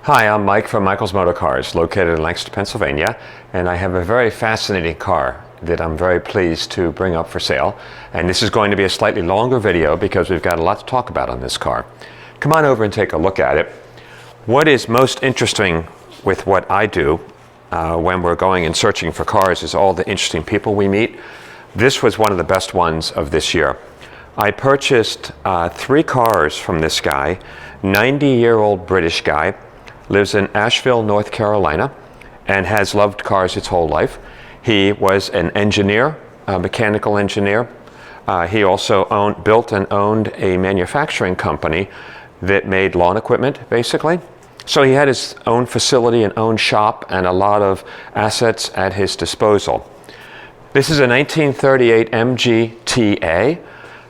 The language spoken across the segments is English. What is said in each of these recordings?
Hi, I'm Mike from Michael's Motor Cars, located in Lancaster, Pennsylvania, and I have a very fascinating car that I'm very pleased to bring up for sale. And this is going to be a slightly longer video because we've got a lot to talk about on this car. Come on over and take a look at it. What is most interesting with what I do when we're going and searching for cars is all the interesting people we meet. This was one of the best ones of this year. I purchased 3 cars from this guy, 90-year-old British guy, lives in Asheville, North Carolina, and has loved cars his whole life. He was an engineer, a mechanical engineer. He also built and owned a manufacturing company that made lawn equipment, basically. So he had his own facility and own shop and a lot of assets at his disposal. This is a 1938 MGTA,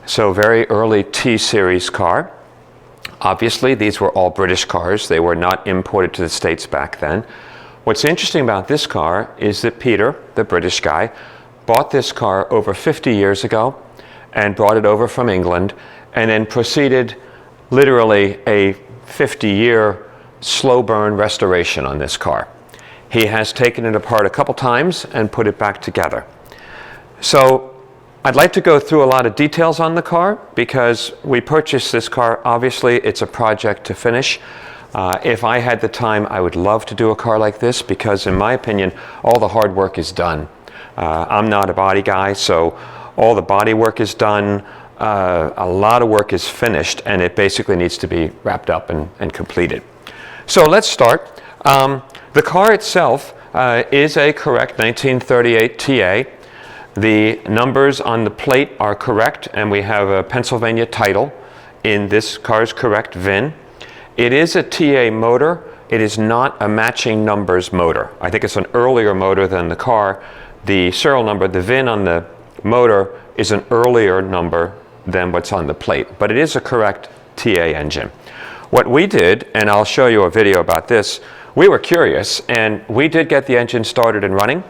so very early T-Series car. Obviously, these were all British cars. They were not imported to the States back then. What's interesting about this car is that Peter, the British guy, bought this car over 50 years ago and brought it over from England and then proceeded literally a 50-year slow burn restoration on this car. He has taken it apart a couple times and put it back together. So I'd like to go through a lot of details on the car because we purchased this car. Obviously, it's a project to finish. If I had the time, I would love to do a car like this because, in my opinion, all the hard work is done. I'm not a body guy, so all the body work is done. A lot of work is finished, and it basically needs to be wrapped up and completed. So let's start. The car itself is a correct 1938 TA. The numbers on the plate are correct, and we have a Pennsylvania title in this car's correct VIN. It is a TA motor. It is not a matching numbers motor. I think it's an earlier motor than the car. The serial number, the VIN on the motor, is an earlier number than what's on the plate, but it is a correct TA engine. What we did, and I'll show you a video about this, we were curious, and we did get the engine started and running.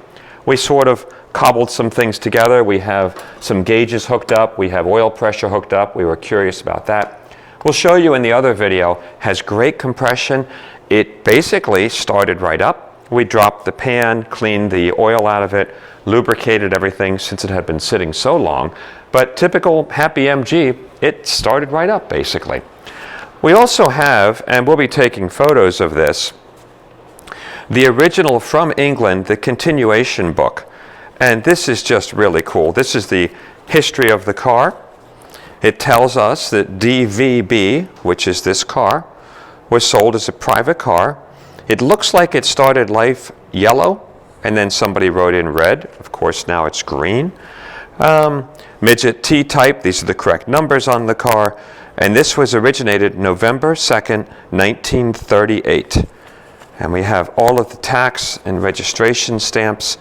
We sort of cobbled some things together. We have some gauges hooked up. We have oil pressure hooked up. We were curious about that. We'll show you in the other video. Has great compression. It basically started right up. We dropped the pan, cleaned the oil out of it, lubricated everything since it had been sitting so long. But typical happy MG, it started right up basically. We also have, and we'll be taking photos of this, the original from England, the continuation book. And this is just really cool. This is the history of the car. It tells us that DVB, which is this car, was sold as a private car. It looks like it started life yellow, and then somebody wrote in red. Of course, now it's green. Midget T-type, these are the correct numbers on the car. And this was originated November 2nd, 1938. And we have all of the tax and registration stamps.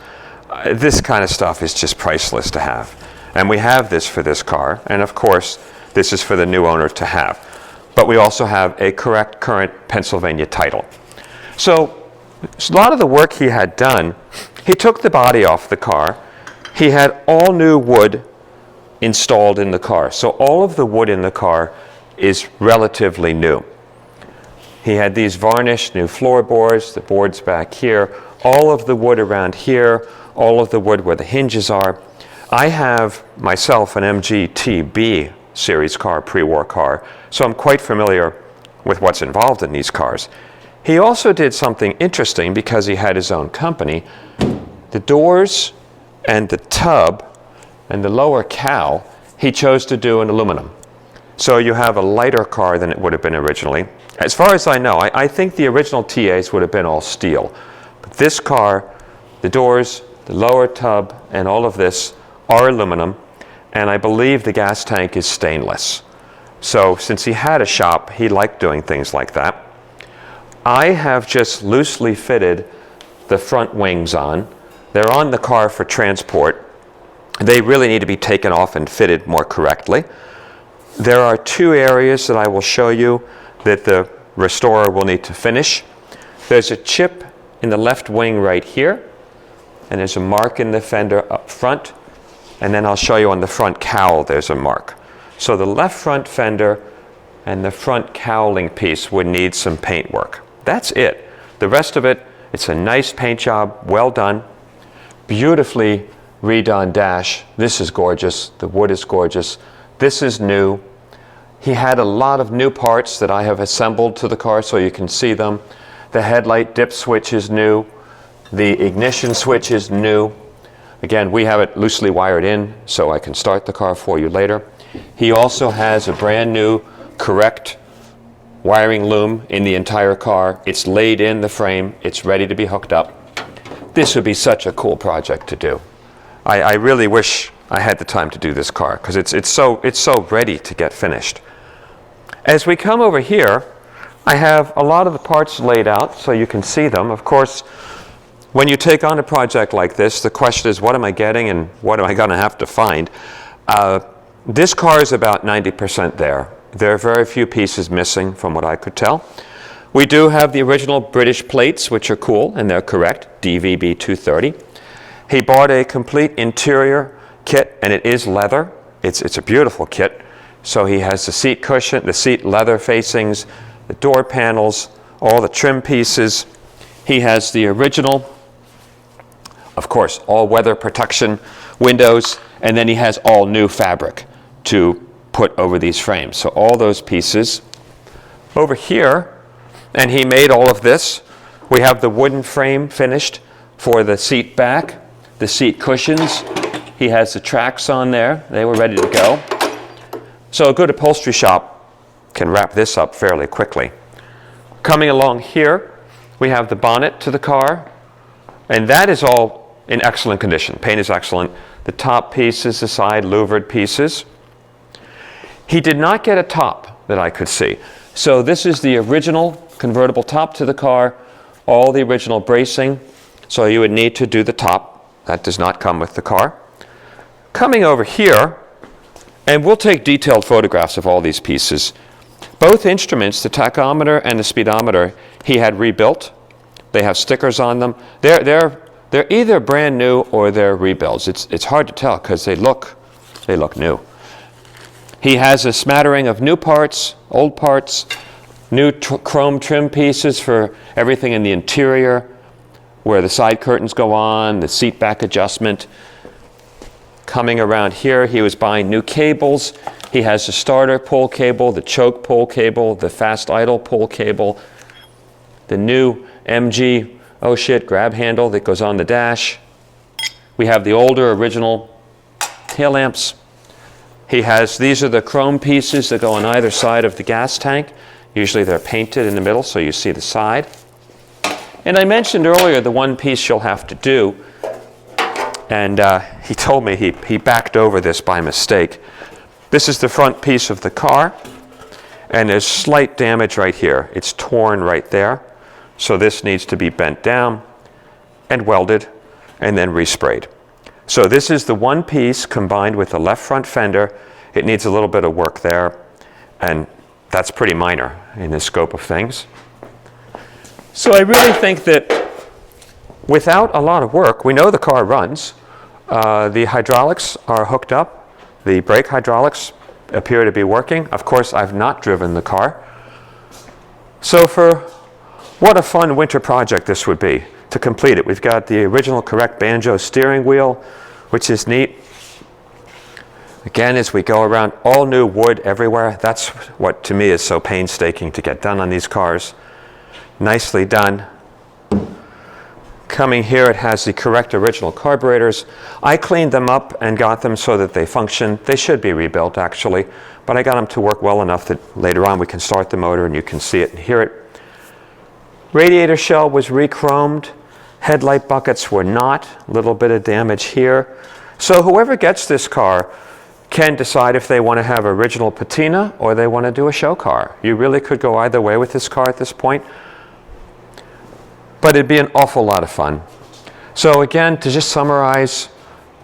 This kind of stuff is just priceless to have. And we have this for this car. And of course, this is for the new owner to have. But we also have a correct current Pennsylvania title. So a lot of the work he had done, he took the body off the car. He had all new wood installed in the car. So all of the wood in the car is relatively new. He had these varnished new floorboards, the boards back here, all of the wood around here, all of the wood where the hinges are. I have myself an MGTB series car, pre-war car, so I'm quite familiar with what's involved in these cars. He also did something interesting because he had his own company. The doors and the tub and the lower cowl, he chose to do in aluminum. So you have a lighter car than it would have been originally. As far as I know, I think the original TAs would have been all steel. But this car, the doors, the lower tub, and all of this are aluminum, and I believe the gas tank is stainless. So since he had a shop, he liked doing things like that. I have just loosely fitted the front wings on. They're on the car for transport. They really need to be taken off and fitted more correctly. There are 2 areas that I will show you that the restorer will need to finish. There's a chip in the left wing right here, and there's a mark in the fender up front, and then I'll show you on the front cowl there's a mark. So the left front fender and the front cowling piece would need some paint work. That's it. The rest of it, it's a nice paint job, well done, beautifully redone dash. This is gorgeous. The wood is gorgeous. This is new. He had a lot of new parts that I have assembled to the car so you can see them. The headlight dip switch is new. The ignition switch is new. Again, we have it loosely wired in so I can start the car for you later. He also has a brand new correct wiring loom in the entire car. It's laid in the frame. It's ready to be hooked up. This would be such a cool project to do. I really wish I had the time to do this car because it's so ready to get finished. As we come over here, I have a lot of the parts laid out so you can see them. Of course, when you take on a project like this, the question is, what am I getting and what am I going to have to find? This car is about 90% there. There are very few pieces missing from what I could tell. We do have the original British plates, which are cool, and they're correct, DVB 230. He bought a complete interior kit, and it is leather. It's a beautiful kit. So he has the seat cushion, the seat leather facings, the door panels, all the trim pieces. He has the original, of course, all weather protection windows, and then he has all new fabric to put over these frames. So all those pieces. Over here, and he made all of this. We have the wooden frame finished for the seat back, the seat cushions. He has the tracks on there. They were ready to go. So a good upholstery shop can wrap this up fairly quickly. Coming along here, we have the bonnet to the car, and that is all in excellent condition. Paint is excellent. The top pieces, the side louvered pieces. He did not get a top that I could see. So this is the original convertible top to the car, all the original bracing. So you would need to do the top. That does not come with the car. Coming over here, and we'll take detailed photographs of all these pieces. Both instruments, the tachometer and the speedometer, he had rebuilt. They have stickers on them. They're either brand new or they're rebuilds. It's hard to tell because they look new. He has a smattering of new parts, old parts, new chrome trim pieces for everything in the interior, where the side curtains go on, the seat back adjustment. Coming around here, he was buying new cables. He has the starter pull cable, the choke pull cable, the fast idle pull cable, the new MG, oh shit, grab handle that goes on the dash. We have the older original tail lamps. He has, these are the chrome pieces that go on either side of the gas tank. Usually they're painted in the middle so you see the side. And I mentioned earlier the one piece you'll have to do. And he told me he backed over this by mistake. This is the front piece of the car, and there's slight damage right here. It's torn right there. So this needs to be bent down and welded and then resprayed. So this is the one piece combined with the left front fender. It needs a little bit of work there, and that's pretty minor in the scope of things. So I really think that without a lot of work, we know the car runs. The hydraulics are hooked up. The brake hydraulics appear to be working. Of course, I've not driven the car. So what a fun winter project this would be to complete it. We've got the original correct banjo steering wheel, which is neat. Again, as we go around, all new wood everywhere. That's what to me is so painstaking to get done on these cars. Nicely done. Coming here, it has the correct original carburetors. I cleaned them up and got them so that they function. They should be rebuilt, actually, but I got them to work well enough that later on we can start the motor and you can see it and hear it. Radiator shell was re-chromed. Headlight buckets were not. A little bit of damage here. So whoever gets this car can decide if they want to have original patina or they want to do a show car. You really could go either way with this car at this point. But it'd be an awful lot of fun. So again, to just summarize,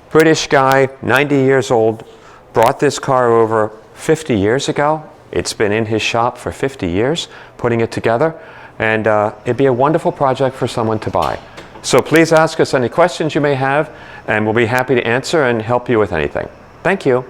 British guy, 90 years old, brought this car over 50 years ago. It's been in his shop for 50 years, putting it together. And it'd be a wonderful project for someone to buy. So please ask us any questions you may have, and we'll be happy to answer and help you with anything. Thank you.